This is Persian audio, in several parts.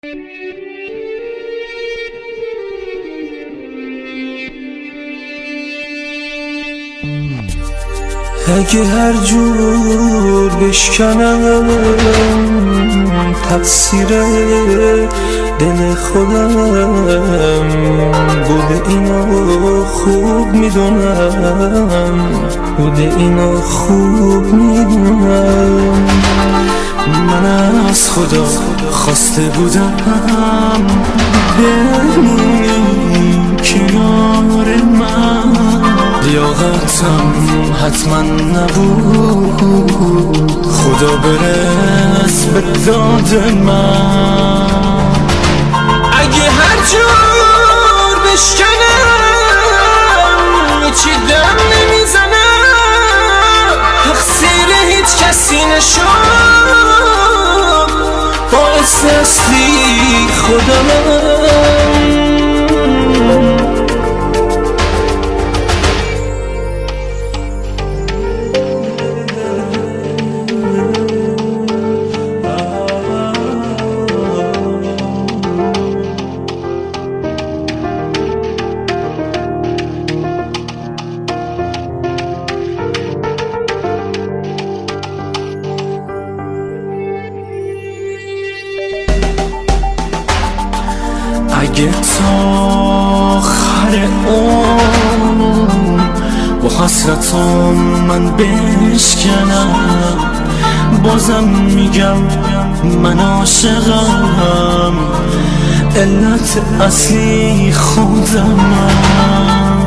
اگه هر جور بشکنم تقصیر دل خودم بوده، اینو خوب میدونم، بوده اینو خوب میدونم. من از خدا خواسته بودم بمونی کنار من، لیاقتم حتما نبود خدا برس به داد من. اگه هر جور بشکنم هیچی دم نمیزنم، تقصیر هیچ کسی نشد، باعث اصلی خودمم. اگه تا آخر عمر با حسرتم من بشکنم، بازم میگم من عاشقم، علت اصلی خودمم.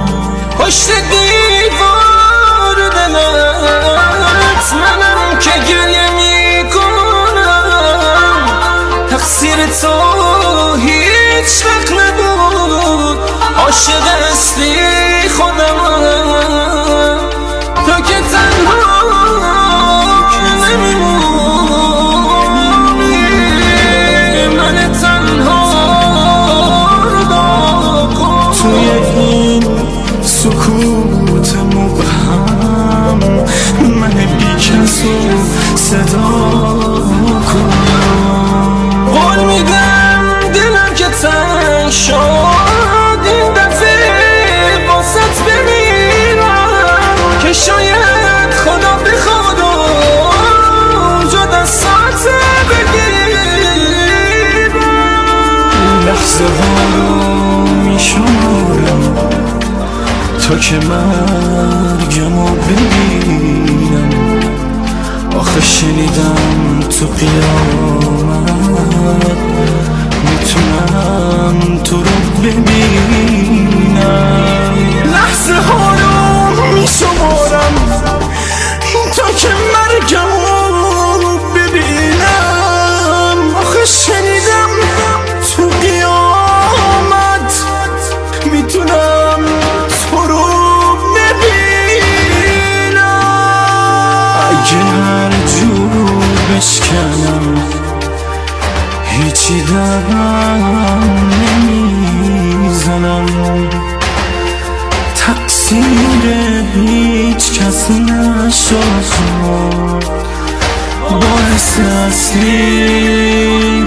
پشت دیوار دلت منم که گریه میکنم، تقصیر تو هیچ وقت نبود، عاشق اصلی خودمم. تو که تنها نمیمونی، من تنها ردا کن توی این سکوت مبهم، من بی کس و صدا کن. قول میدم دلم که تنگ شد این دفعه واسط بمیرم، که شاید خدا بخواد و جا دستات بگیرم. لحظه ها رو میشمارم تا که مرگمو ببینم، آخه شنیدم تو قیامت میتونم تو رو ببینم. لحظه ها رو میشمارم تا که مرگمو ببینم، آخه شنیدم تو قیامت میتونم تو رو ببینم. اگه هر جور بشکنم هیچی دم نمیزنم، تقصیر هیچ کس نشد، باعث اصلی